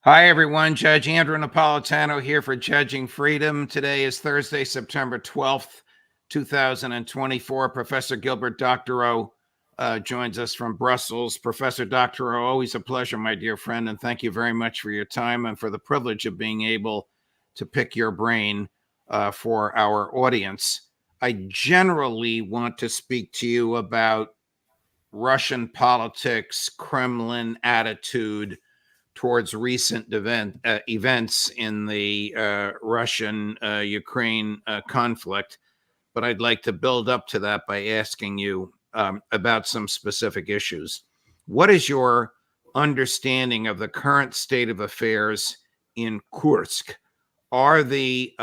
Hi, everyone. Judge Andrew Napolitano here for Judging Freedom. Today is Thursday, September 12th, 2024. Professor Gilbert Doctorow joins us from Brussels. Professor Doctorow, always a pleasure, my dear friend, and thank you very much for your time and for the privilege of being able to pick your brain for our audience. I generally want to speak to you about Russian politics, Kremlin attitude towards recent events in the Russian-Ukraine conflict. But I'd like to build up to that by asking you about some specific issues. What is your understanding of the current state of affairs in Kursk? Are the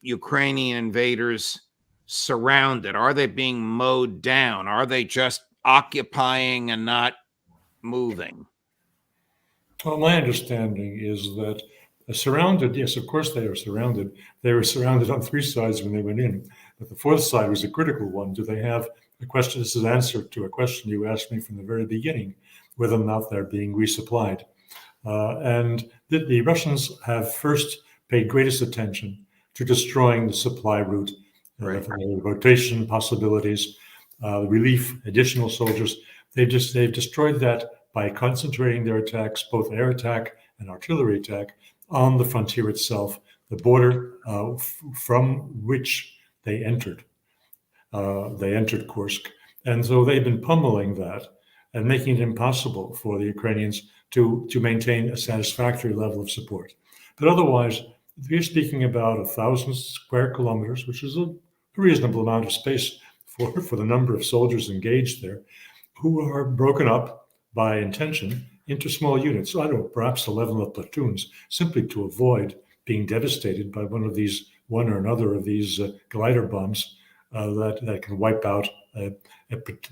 Ukrainian invaders surrounded? Are they being mowed down? Are they just occupying and not moving? Well, my understanding is that surrounded, yes, of course they are surrounded. They were surrounded on three sides when they went in, but the fourth side was a critical one. Do they have a question? This is answer to a question you asked me from the very beginning, whether or not they're being resupplied. And the Russians have first paid greatest attention to destroying the supply route, the rotation possibilities, relief, additional soldiers. They've destroyed that by concentrating their attacks, both air attack and artillery attack, on the frontier itself, the border from which they entered. They entered Kursk. And so they've been pummeling that and making it impossible for the Ukrainians to maintain a satisfactory level of support. But otherwise, we're speaking about 1,000 square kilometers, which is a reasonable amount of space for the number of soldiers engaged there, who are broken up by intention into small units, I don't know, perhaps 11 platoons, simply to avoid being devastated by one or another of these glider bombs that can wipe out a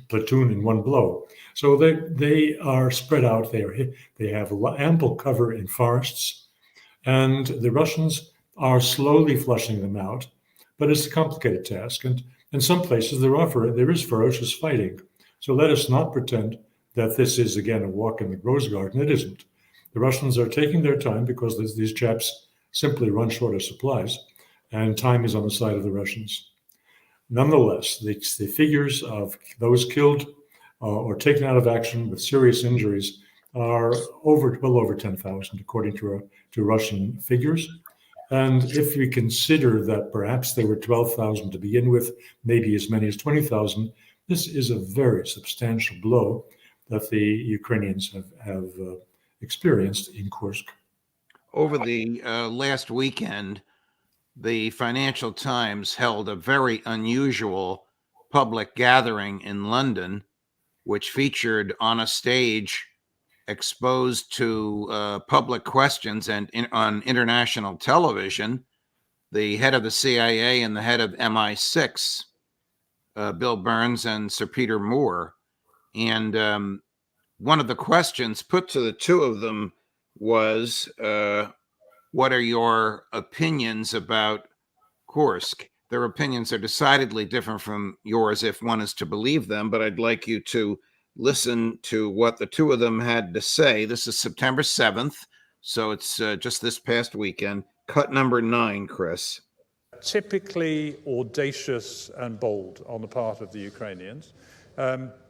platoon in one blow. So they are spread out. They have ample cover in forests, and the Russians are slowly flushing them out. But it's a complicated task, and in some places there is ferocious fighting. So let us not pretend that this is, again, a walk in the rose garden. It isn't. The Russians are taking their time because these chaps simply run short of supplies, and time is on the side of the Russians. Nonetheless, the figures of those killed or taken out of action with serious injuries are well over 10,000, according to Russian figures. And if we consider that perhaps there were 12,000 to begin with, maybe as many as 20,000, this is a very substantial blow that the Ukrainians have experienced in Kursk. Over the last weekend, the Financial Times held a very unusual public gathering in London, which featured on a stage exposed to public questions and on international television, the head of the CIA and the head of MI6, Bill Burns and Sir Peter Moore. And one of the questions put to the two of them was, what are your opinions about Kursk? Their opinions are decidedly different from yours if one is to believe them, but I'd like you to listen to what the two of them had to say. This is September 7th, so it's just this past weekend. Cut number 9, Chris. Typically audacious and bold on the part of the Ukrainians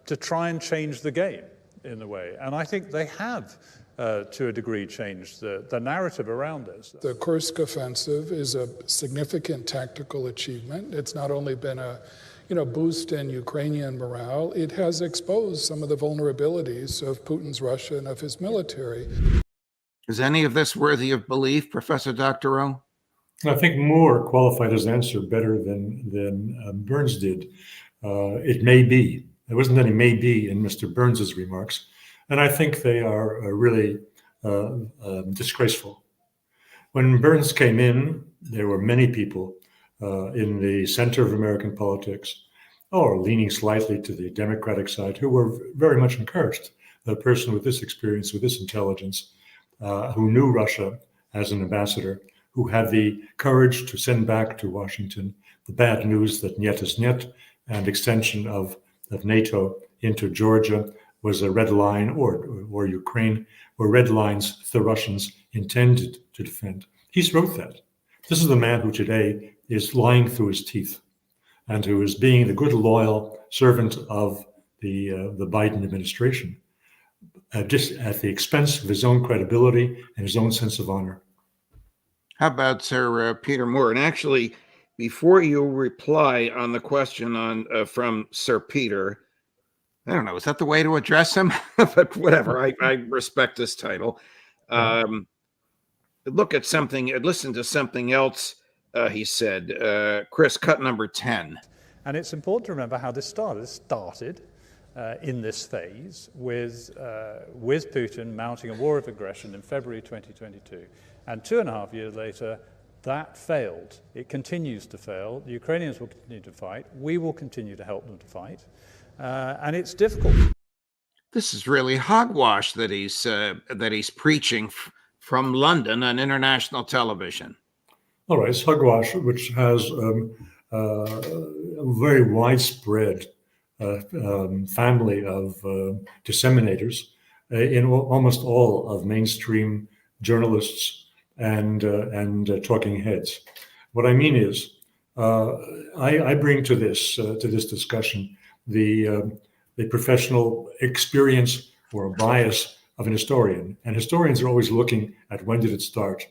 to try and change the game in a way. And I think they have, to a degree, changed the narrative around this. The Kursk offensive is a significant tactical achievement. It's not only been a boost in Ukrainian morale, it has exposed some of the vulnerabilities of Putin's Russia and of his military. Is any of this worthy of belief, Professor Doctorow? I think Moore qualified his answer better than Burns did. It may be. There wasn't any maybe in Mr. Burns's remarks. And I think they are really disgraceful. When Burns came in, there were many people in the center of American politics, or leaning slightly to the Democratic side, who were very much encouraged that a person with this experience, with this intelligence, who knew Russia as an ambassador, who had the courage to send back to Washington the bad news that niet is niet, and extension of NATO into Georgia was a red line, or Ukraine, were red lines the Russians intended to defend. He's wrote that. This is the man who today is lying through his teeth and who is being the good, loyal servant of the Biden administration, just at the expense of his own credibility and his own sense of honor. How about Sir Peter Moore? And actually, before you reply on the question on from Sir Peter, I don't know, is that the way to address him? But whatever, I respect this title. Look at something, listen to something else he said. Chris, cut number 10. And it's important to remember how this started. It started in this phase with Putin mounting a war of aggression in February 2022. And 2.5 years later, that failed. It continues to fail. The Ukrainians will continue to fight. We will continue to help them to fight. And it's difficult. This is really hogwash that he's preaching from London on international television. All right, it's hogwash, which has a very widespread family of disseminators in almost all of mainstream journalists and talking heads. What I mean is, I bring to this discussion the professional experience or bias of an historian, and historians are always looking at when did it start,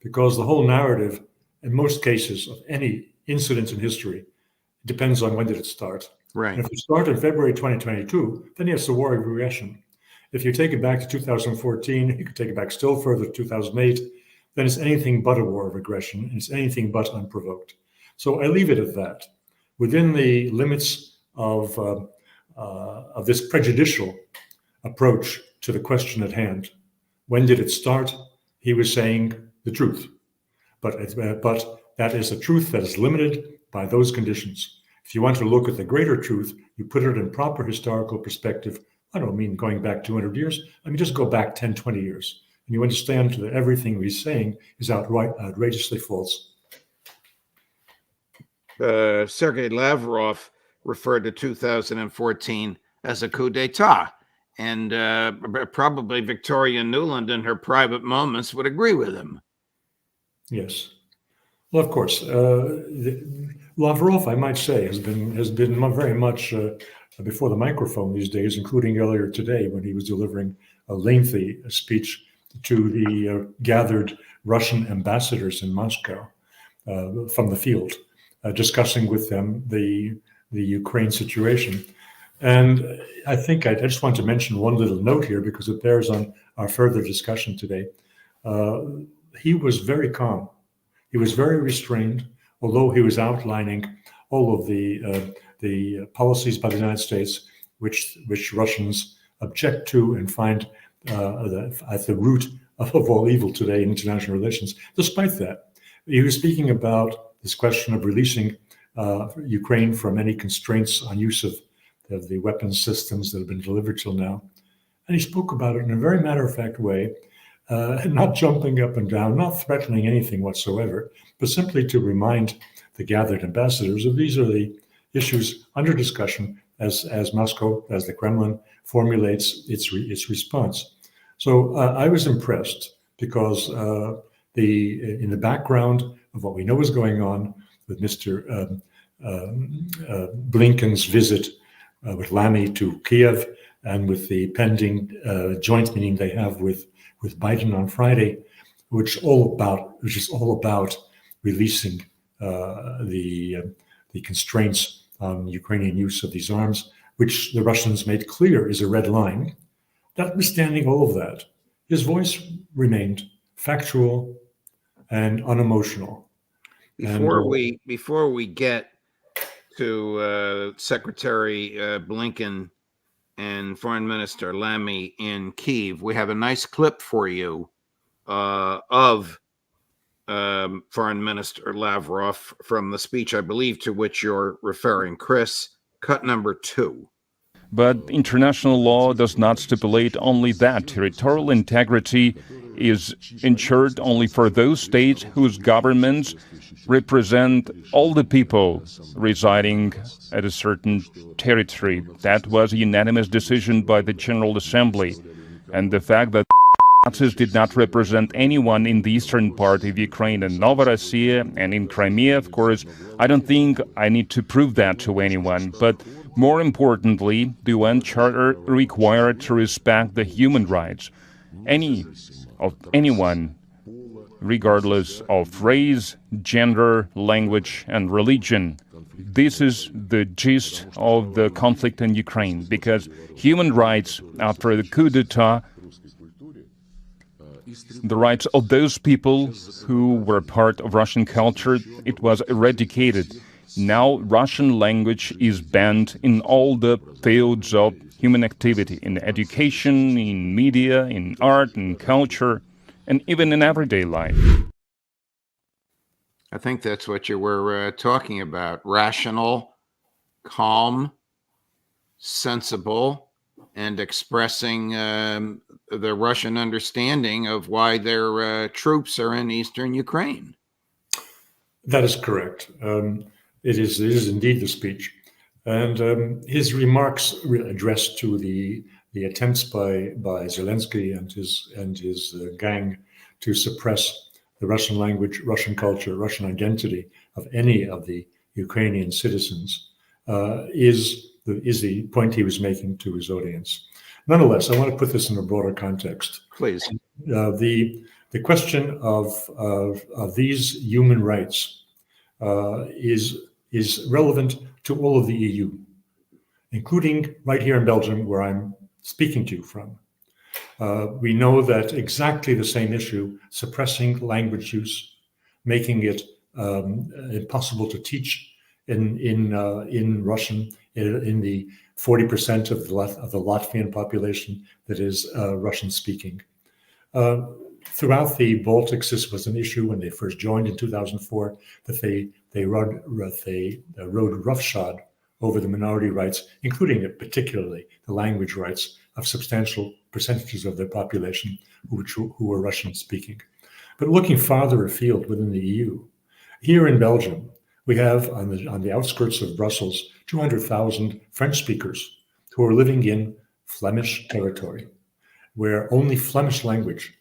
because the whole narrative, in most cases of any incident in history, depends on when did it start. Right. And if it started in February 2022, then yes, the war of aggression. If you take it back to 2014, you could take it back still further to 2008, then it's anything but a war of aggression, and it's anything but unprovoked. So I leave it at that. Within the limits of this prejudicial approach to the question at hand, when did it start? He was saying the truth, but that is a truth that is limited by those conditions. If you want to look at the greater truth, you put it in proper historical perspective. I don't mean going back 200 years. I mean, just go back 10, 20 years. And you understand that everything he's saying is outrageously false. Sergei Lavrov referred to 2014 as a coup d'etat. And probably Victoria Nuland in her private moments would agree with him. Yes. Well, of course, Lavrov, I might say, has been very much before the microphone these days, including earlier today when he was delivering a lengthy speech to the gathered Russian ambassadors in Moscow from the field, discussing with them the Ukraine situation. And I think I just want to mention one little note here because it bears on our further discussion today. He was very calm. He was very restrained, although he was outlining all of the policies by the United States, which Russians object to and find at the root of all evil today in international relations. Despite that, he was speaking about this question of releasing Ukraine from any constraints on use of the weapons systems that have been delivered till now. And he spoke about it in a very matter-of-fact way, not jumping up and down, not threatening anything whatsoever, but simply to remind the gathered ambassadors of these are the issues under discussion as Moscow, as the Kremlin formulates its response. So I was impressed because in the background of what we know is going on with Mr. Blinken's visit with Lamy to Kiev and with the pending joint meeting they have with Biden on Friday, which is all about releasing the constraints on Ukrainian use of these arms, which the Russians made clear is a red line. Notwithstanding all of that, his voice remained factual and unemotional. Before we get to Secretary Blinken and Foreign Minister Lamy in Kyiv, we have a nice clip for you of Foreign Minister Lavrov from the speech, I believe, to which you're referring. Chris, cut number 2. But international law does not stipulate only that territorial integrity is ensured only for those states whose governments represent all the people residing at a certain territory. That was a unanimous decision by the General Assembly. And the fact that Nazis did not represent anyone in the eastern part of Ukraine and Novorossiya and in Crimea, of course. I don't think I need to prove that to anyone. But more importantly, the UN Charter required to respect the human rights of anyone, regardless of race, gender, language, and religion. This is the gist of the conflict in Ukraine, because human rights after the coup d'etat, the rights of those people who were part of Russian culture, it was eradicated. Now Russian language is banned in all the fields of human activity, in education, in media, in art, in culture, and even in everyday life. I think that's what you were talking about. Rational, calm, sensible, and expressing the Russian understanding of why their troops are in eastern Ukraine. That is correct. It is indeed the speech. And his remarks addressed to the attempts by Zelensky and his gang to suppress the Russian language, Russian culture, Russian identity of any of the Ukrainian citizens is the point he was making to his audience. Nonetheless, I want to put this in a broader context. Please. The question of these human rights is relevant to all of the EU, including right here in Belgium, where I'm speaking to you from. We know that exactly the same issue, suppressing language use, making it impossible to teach in Russian in the 40% of the Latvian population that is Russian speaking. Throughout the Baltics, this was an issue when they first joined in 2004, that they rode roughshod over the minority rights, including particularly the language rights of substantial percentages of their population who were Russian speaking. But looking farther afield within the EU, here in Belgium, we have on the outskirts of Brussels 200,000 French speakers who are living in Flemish territory, where only Flemish language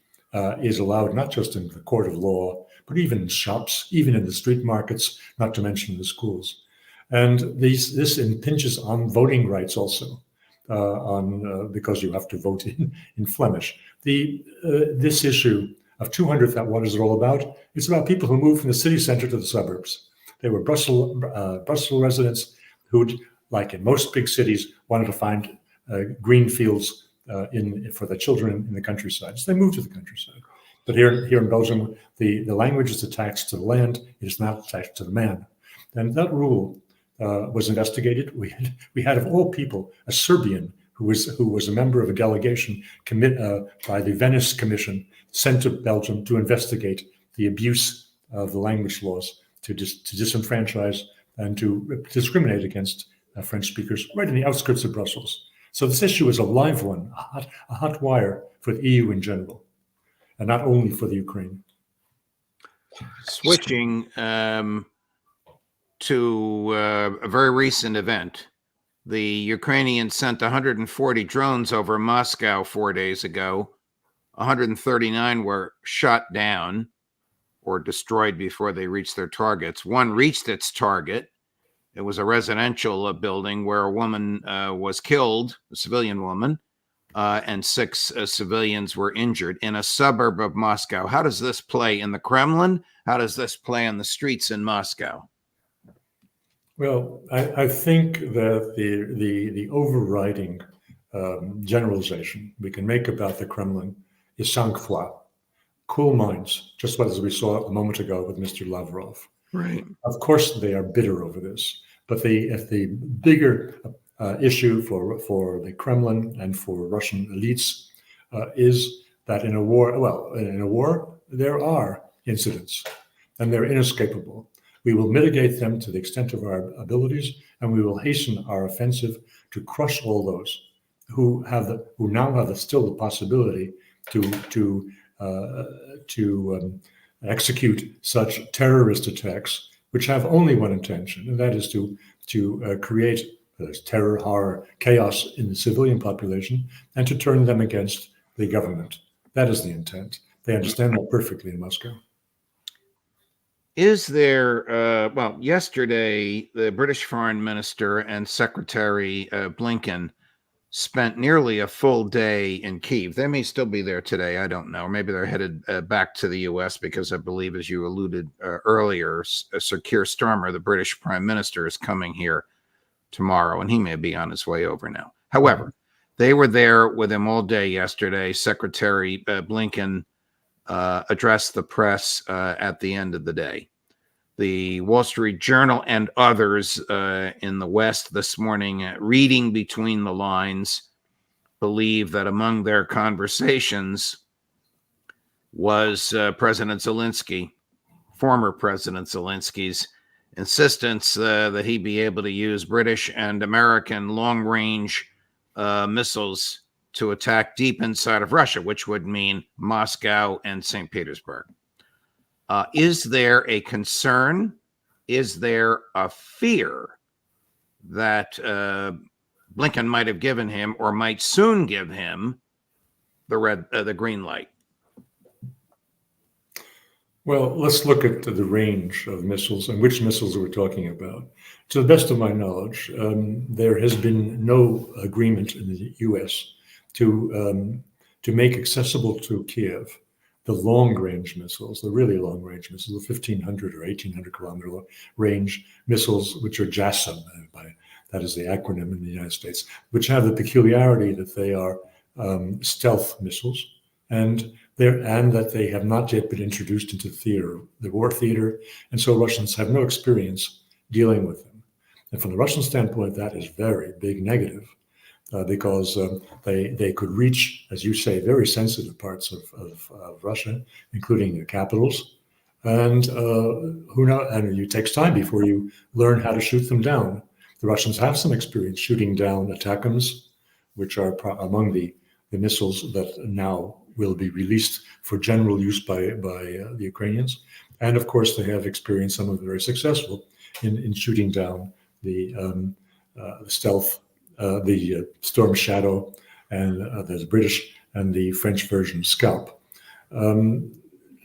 is allowed, not just in the court of law, but even in shops, even in the street markets, not to mention the schools. And this impinges on voting rights also, because you have to vote in Flemish. This issue of 200,000, what is it all about? It's about people who moved from the city center to the suburbs. They were Brussels residents who, like in most big cities, wanted to find green fields for the children in the countryside. So they moved to the countryside. But here in Belgium, the language is attached to the land. It is not attached to the man. And that rule was investigated. We had of all people a Serbian who was a member of a delegation by the Venice Commission sent to Belgium to investigate the abuse of the language laws, to disenfranchise and to discriminate against French speakers right in the outskirts of Brussels. So this issue is a live one, a hot wire for the EU in general, and not only for the Ukraine. Switching to a very recent event, the Ukrainians sent 140 drones over Moscow 4 days ago. 139 were shot down or destroyed before they reached their targets. One reached its target. It was a residential building where a woman was killed, a civilian woman, and 6 civilians were injured in a suburb of Moscow. How does this play in the Kremlin? How does this play on the streets in Moscow? Well, I think that the overriding generalization we can make about the Kremlin is sang-froid, cool minds, just as we saw a moment ago with Mr. Lavrov. Right. Of course, they are bitter over this, but the bigger issue for the Kremlin and for Russian elites is that in a war, there are incidents, and they're inescapable. We will mitigate them to the extent of our abilities, and we will hasten our offensive to crush all those who now have still the possibility to execute such terrorist attacks, which have only one intention, and that is to create terror, horror, chaos in the civilian population, and to turn them against the government. That is the intent. They understand that perfectly in Moscow. Is there, well, yesterday, the British Foreign Minister and Secretary Blinken spent nearly a full day in Kyiv. They may still be there today. I don't know. Maybe they're headed back to the U.S. because I believe, as you alluded earlier, Sir Keir Starmer, the British Prime Minister, is coming here tomorrow, and he may be on his way over now. However, they were there with him all day yesterday. Secretary Blinken addressed the press at the end of the day. The Wall Street Journal and others in the West this morning, reading between the lines, believe that among their conversations was President Zelensky, former President Zelensky's insistence that he be able to use British and American long-range missiles to attack deep inside of Russia, which would mean Moscow and St. Petersburg. Is there a concern? Is there a fear that Blinken might have given him or might soon give him the green light? Well, let's look at the range of missiles and which missiles we're talking about. To the best of my knowledge, there has been no agreement in the U.S. to make accessible to Kiev the long-range missiles, the really long-range missiles, the 1,500 or 1,800 kilometer range missiles, which are JASSM, that is the acronym in the United States, which have the peculiarity that they are stealth missiles, and that they have not yet been introduced into the war theater, and so Russians have no experience dealing with them. And from the Russian standpoint, that is very big negative. Because they could reach, as you say, very sensitive parts of Russia, including the capitals. And who knows? And it takes time before you learn how to shoot them down. The Russians have some experience shooting down ATACMS, which are among the missiles that now will be released for general use by the Ukrainians. And of course, they have experience, some of them very successful, in shooting down the stealth. The Storm Shadow, and there's British and the French version Scalp. So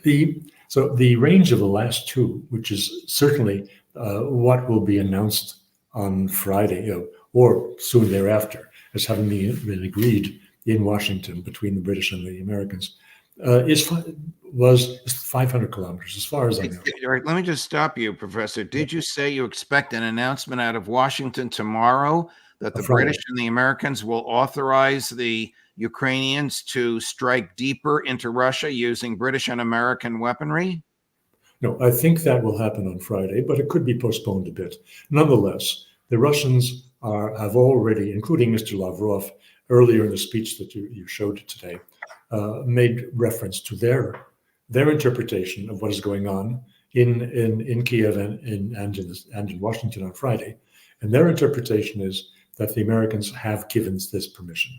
the range of the last two, which is certainly what will be announced on Friday or soon thereafter, as having been agreed in Washington between the British and the Americans, was 500 kilometers, as far as I know. All right, let me just stop you, Professor. Did you say you expect an announcement out of Washington tomorrow that the British and the Americans will authorize the Ukrainians to strike deeper into Russia using British and American weaponry? No, I think that will happen on Friday, but it could be postponed a bit. Nonetheless, the Russians have already, including Mr. Lavrov, earlier in the speech that you showed today, made reference to their interpretation of what is going on in Kiev and in Washington on Friday. And their interpretation is that the Americans have given this permission.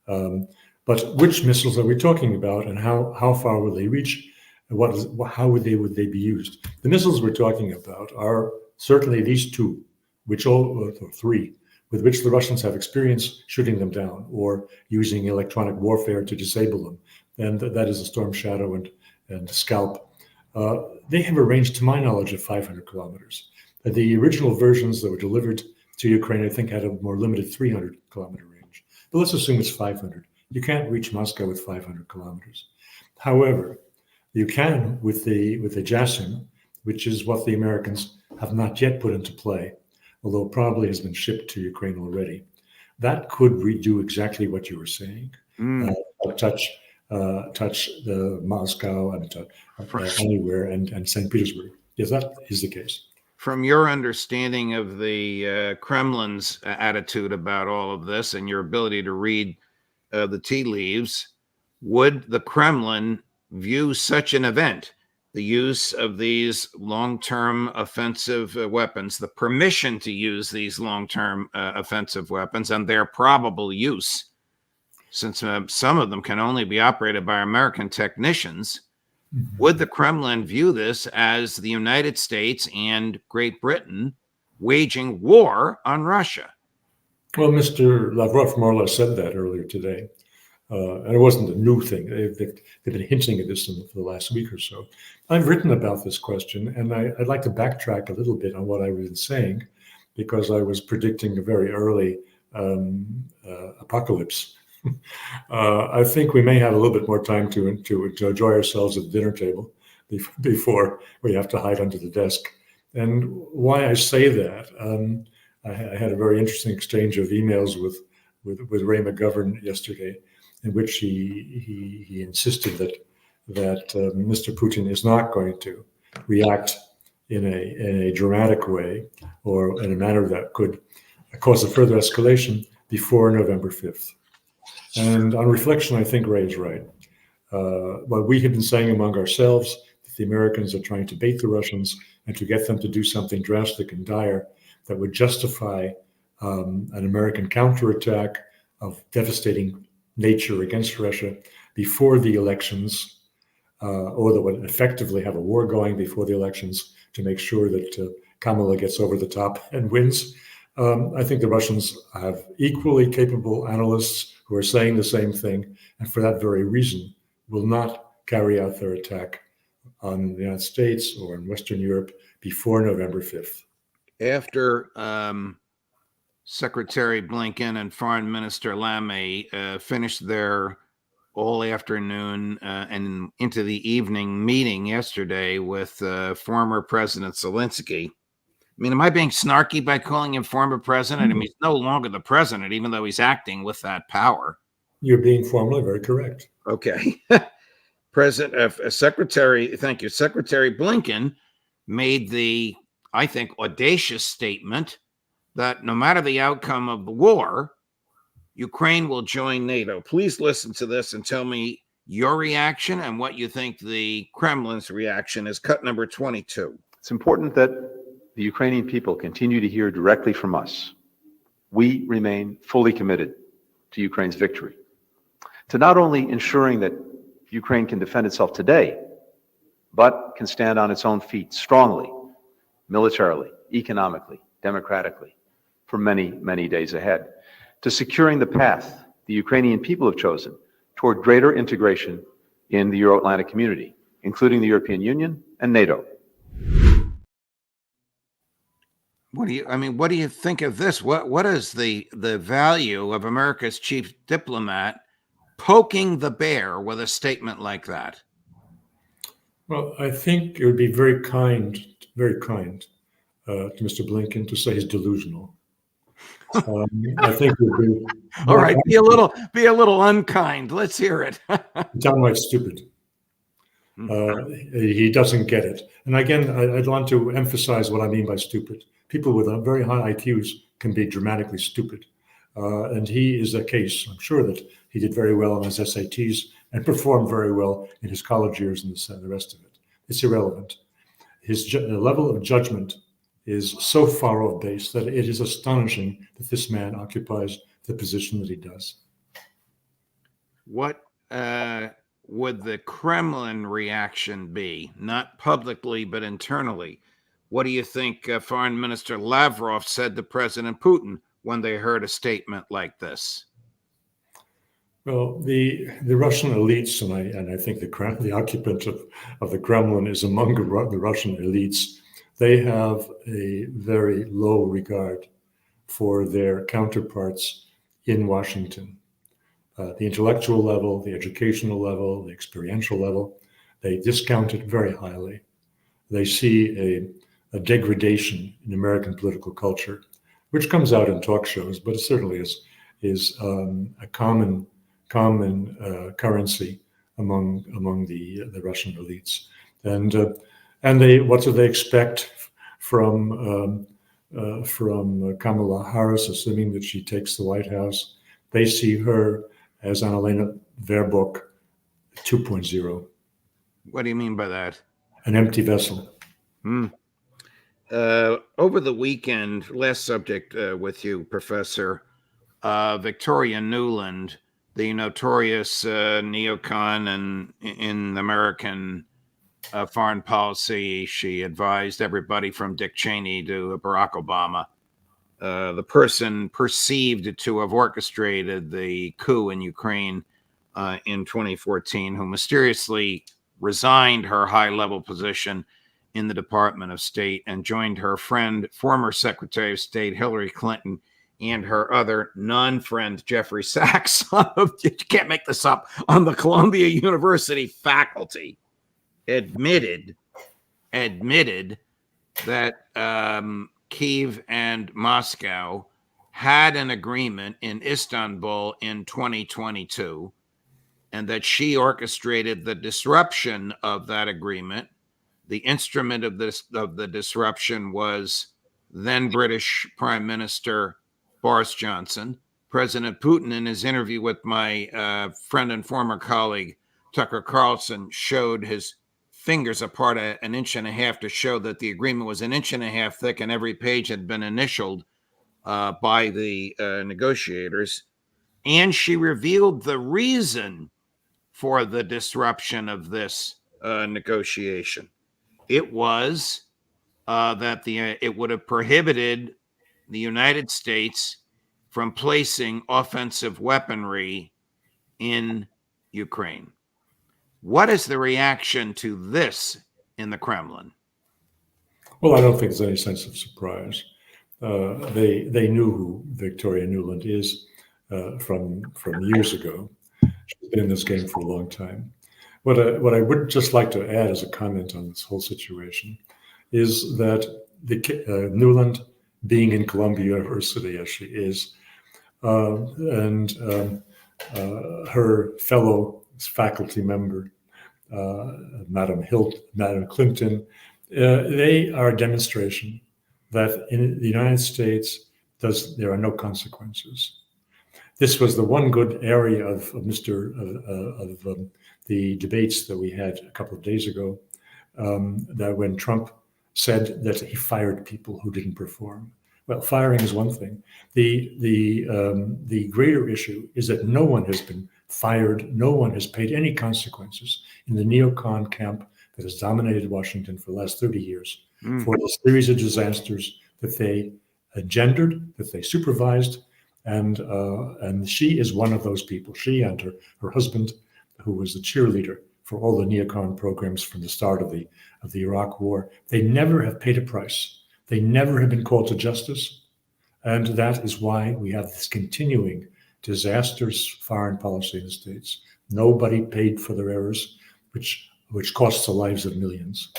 But which missiles are we talking about, and how far will they reach, and how would they be used? The missiles we're talking about are certainly these two, or three, with which the Russians have experience shooting them down or using electronic warfare to disable them. And that is the Storm Shadow and Scalp. They have a range, to my knowledge, of 500 kilometers. The original versions that were delivered to Ukraine, I think, had a more limited 300 kilometer range. But let's assume it's 500. You can't reach Moscow with 500 kilometers. However, you can with the JASSM, which is what the Americans have not yet put into play, although probably has been shipped to Ukraine already. That could redo exactly what you were saying. Touch the Moscow and anywhere and St. Petersburg. Yes, that is the case. From your understanding of the Kremlin's attitude about all of this and your ability to read the tea leaves, would the Kremlin view such an event, the use of these long-term offensive weapons, the permission to use these long-term offensive weapons and their probable use, since some of them can only be operated by American technicians, would the Kremlin view this as the United States and Great Britain waging war on Russia? Well, Mr. Lavrov more or less said that earlier today. And it wasn't a new thing. They've been hinting at this for the last week or so. I've written about this question, and I'd like to backtrack a little bit on what I was saying, because I was predicting a very early apocalypse. I think we may have a little bit more time to enjoy ourselves at the dinner table before we have to hide under the desk. And why I say that, I had a very interesting exchange of emails with Ray McGovern yesterday, in which he insisted that Mr. Putin is not going to react in a dramatic way or in a manner that could cause a further escalation before November 5th. And on reflection, I think Ray is right. What we have been saying among ourselves, that the Americans are trying to bait the Russians and to get them to do something drastic and dire that would justify an American counterattack of devastating nature against Russia before the elections, or that would effectively have a war going before the elections to make sure that Kamala gets over the top and wins. I think the Russians have equally capable analysts who are saying the same thing, and for that very reason will not carry out their attack on the United States or in Western Europe before November 5th. After Secretary Blinken and Foreign Minister Lamy finished their all afternoon and into the evening meeting yesterday with former President Zelensky. I mean, am I being snarky by calling him former president? I mean, he's no longer the president, even though he's acting with that power. You're being formally very correct. Okay. Secretary Blinken made the, I think, audacious statement that no matter the outcome of the war, Ukraine will join NATO. Please listen to this and tell me your reaction and what you think the Kremlin's reaction is. Cut number 22. It's important that the Ukrainian people continue to hear directly from us. We remain fully committed to Ukraine's victory, to not only ensuring that Ukraine can defend itself today, but can stand on its own feet strongly, militarily, economically, democratically, for many, many days ahead, to securing the path the Ukrainian people have chosen toward greater integration in the Euro-Atlantic community, including the European Union and NATO. What do you think of this? What is the value of America's chief diplomat poking the bear with a statement like that? Well, I think it would be very kind to Mr. Blinken to say he's delusional. I think it would be all right. Be a little unkind. Let's hear it. downright stupid. He doesn't get it. And again, I'd want to emphasize what I mean by stupid. People with very high IQs can be dramatically stupid. And he is a case. I'm sure that he did very well on his SATs and performed very well in his college years and the rest of it. It's irrelevant. His level of judgment is so far off base that it is astonishing that this man occupies the position that he does. What would the Kremlin reaction be? Not publicly, but internally. What do you think Foreign Minister Lavrov said to President Putin when they heard a statement like this? Well, the Russian elites, and I think the occupant of the Kremlin is among the Russian elites. They have a very low regard for their counterparts in Washington. The intellectual level, the educational level, the experiential level, they discount it very highly. They see a degradation in American political culture, which comes out in talk shows, but it certainly is a common currency among the Russian elites. And they, what do they expect from Kamala Harris, assuming that she takes the White House? They see her as Annalena Baerbock 2.0. What do you mean by that? An empty vessel. Over the weekend, last subject with you, Professor, Victoria Nuland, the notorious neocon and in American foreign policy, she advised everybody from Dick Cheney to Barack Obama. The person perceived to have orchestrated the coup in Ukraine in 2014, who mysteriously resigned her high-level position in the Department of State and joined her friend, former Secretary of State Hillary Clinton, and her other non-friend, Jeffrey Sachs. You can't make this up. On the Columbia University faculty, admitted that Kyiv and Moscow had an agreement in Istanbul in 2022, and that she orchestrated the disruption of that agreement. The instrument of the disruption was then British Prime Minister Boris Johnson. President Putin, in his interview with my friend and former colleague Tucker Carlson, showed his fingers apart an inch and a half to show that the agreement was an inch and a half thick, and every page had been initialed by the negotiators. And she revealed the reason for the disruption of this negotiation. It was that it would have prohibited the United States from placing offensive weaponry in Ukraine. What is the reaction to this in the Kremlin? Well, I don't think there's any sense of surprise. They knew who Victoria Nuland is from years ago. She's been in this game for a long time. What I would just like to add as a comment on this whole situation is that Nuland, being in Columbia University as she is, and her fellow faculty member, Madam Clinton, they are a demonstration that in the United States there are no consequences. This was the one good area of the debates that we had a couple of days ago, that when Trump said that he fired people who didn't perform. Well, firing is one thing. The greater issue is that no one has been fired, no one has paid any consequences in the neocon camp that has dominated Washington for the last 30 years for the series of disasters that they engendered, that they supervised, and she is one of those people. She and her husband, who was the cheerleader for all the neocon programs from the start of the Iraq War, they never have paid a price. They never have been called to justice, and that is why we have this continuing disastrous foreign policy in the States. Nobody paid for their errors, which costs the lives of millions.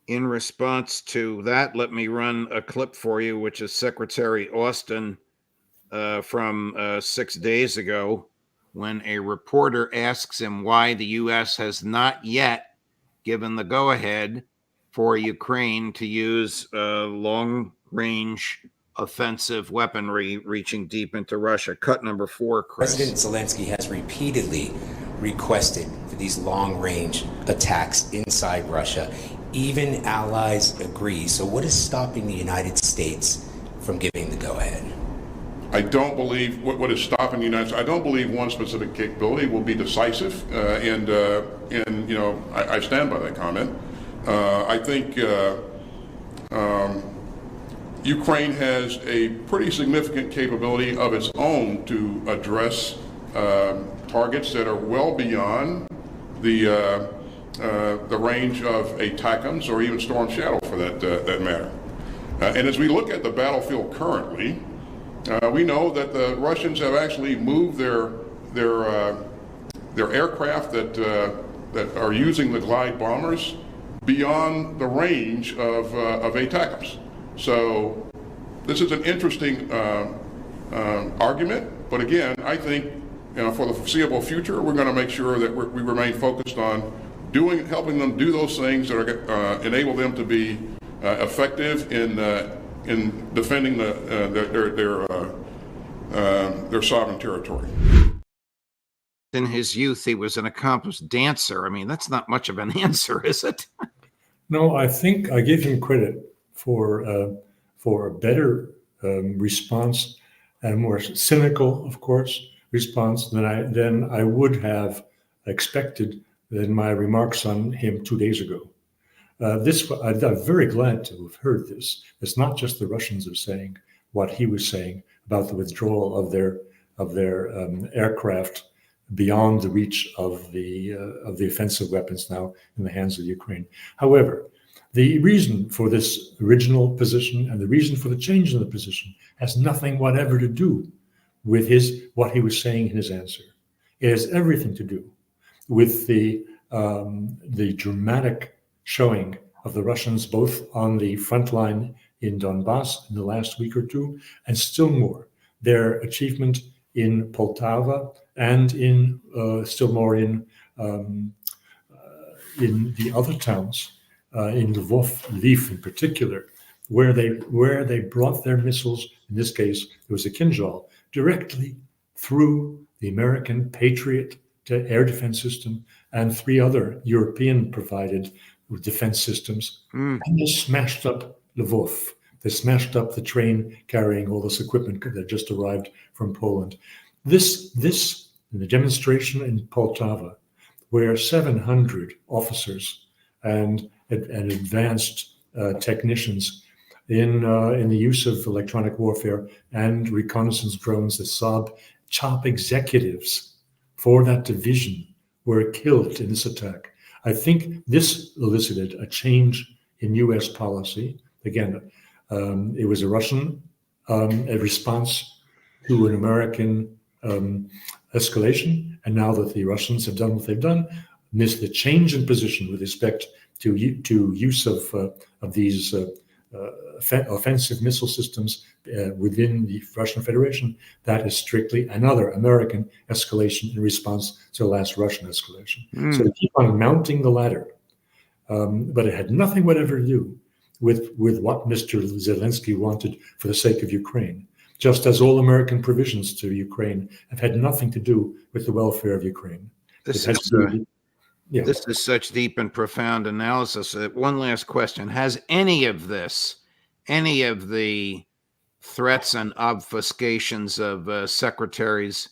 In response to that, let me run a clip for you, which is Secretary Austin from 6 days ago, when a reporter asks him why the U.S. has not yet given the go-ahead for Ukraine to use long-range offensive weaponry reaching deep into Russia. Cut number 4, Chris. President Zelensky has repeatedly requested for these long-range attacks inside Russia. Even allies agree. So what is stopping the United States from giving the go-ahead? I don't believe what is stopping the United States. I don't believe one specific capability will be decisive, and you know, I stand by that comment. I think Ukraine has a pretty significant capability of its own to address targets that are well beyond the range of ATACMS or even Storm Shadow, for that matter. And as we look at the battlefield currently, we know that the Russians have actually moved their aircraft that are using the glide bombers beyond the range of ATACMS. So this is an interesting argument, but again, I think, you know, for the foreseeable future, we're going to make sure that we remain focused on helping them do those things that are enable them to be effective in defending their sovereign territory. In his youth, he was an accomplished dancer. I mean, that's not much of an answer, is it? No, I think I give him credit for a better response and more cynical, of course, response than I would have expected in my remarks on him 2 days ago. I'm very glad to have heard this. It's not just the Russians are saying what he was saying about the withdrawal of their aircraft beyond the reach of the offensive weapons now in the hands of Ukraine. However, the reason for this original position and the reason for the change in the position has nothing whatever to do with what he was saying in his answer. It has everything to do with the dramatic showing of the Russians both on the front line in Donbass in the last week or two, and still more, their achievement in Poltava and in still more in the other towns, in Lviv in particular, where they brought their missiles. In this case, it was a Kinjal directly through the American Patriot air defense system and 3 other European-provided defense systems, and they smashed up Lvov. They smashed up the train carrying all this equipment that just arrived from Poland. This the demonstration in Poltava, where 700 officers and advanced technicians in the use of electronic warfare and reconnaissance drones, the Saab CHOP executives for that division were killed in this attack. I think this elicited a change in U.S. policy. Again, it was a Russian a response to an American escalation, and now that the Russians have done what they've done, the change in position with respect to use of these offensive missile systems within the Russian Federation, that is strictly another American escalation in response to the last Russian escalation. So they keep on mounting the ladder, but it had nothing whatever to do with what Mr. Zelensky wanted for the sake of Ukraine, just as all American provisions to Ukraine have had nothing to do with the welfare of Ukraine. This is such deep and profound analysis. One last question. Has any of the threats and obfuscations of Secretaries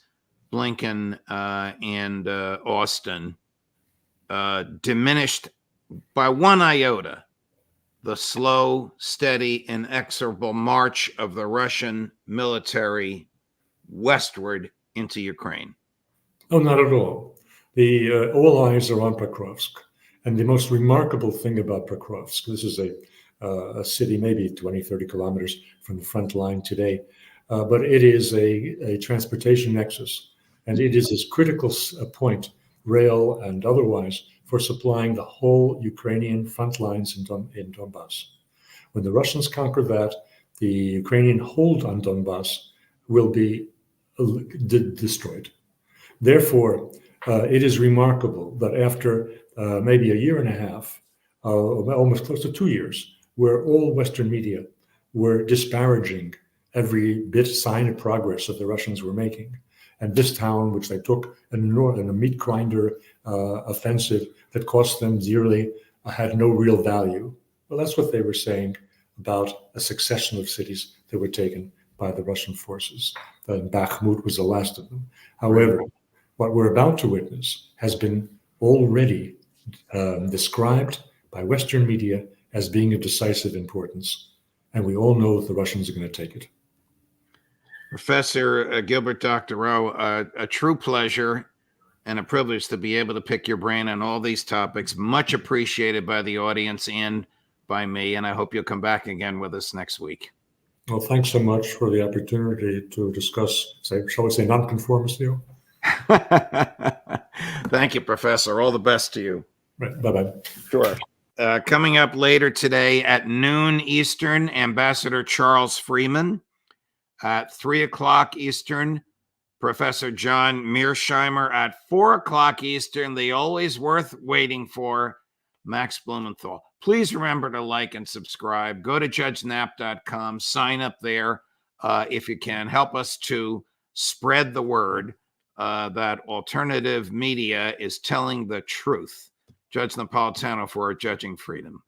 Blinken and Austin diminished by one iota the slow, steady, inexorable march of the Russian military westward into Ukraine? Oh, not at all. All eyes are on Pokrovsk. And the most remarkable thing about Pokrovsk, this is a city maybe 20, 30 kilometers from the front line today, but it is a transportation nexus. And it is a critical point, rail and otherwise, for supplying the whole Ukrainian front lines in Donbass. When the Russians conquer that, the Ukrainian hold on Donbass will be destroyed. Therefore, it is remarkable that after maybe a year and a half, almost close to 2 years, where all Western media were disparaging every sign of progress that the Russians were making, and this town, which they took in a meat grinder offensive that cost them dearly, had no real value. Well, that's what they were saying about a succession of cities that were taken by the Russian forces. Bakhmut was the last of them. However, what we're about to witness has been already described by Western media as being of decisive importance. And we all know that the Russians are going to take it. Professor Gilbert Doctorow, a true pleasure and a privilege to be able to pick your brain on all these topics. Much appreciated by the audience and by me. And I hope you'll come back again with us next week. Well, thanks so much for the opportunity to discuss, shall we say, nonconformist view. Thank you, Professor. All the best to you. Right. Bye-bye. Sure. Coming up later today at noon Eastern, Ambassador Charles Freeman. At 3 o'clock Eastern, Professor John Mearsheimer. At 4 o'clock Eastern, the always worth waiting for, Max Blumenthal. Please remember to like and subscribe. Go to judgenap.com. Sign up there if you can. Help us to spread the word that alternative media is telling the truth. Judge Napolitano for Judging Freedom.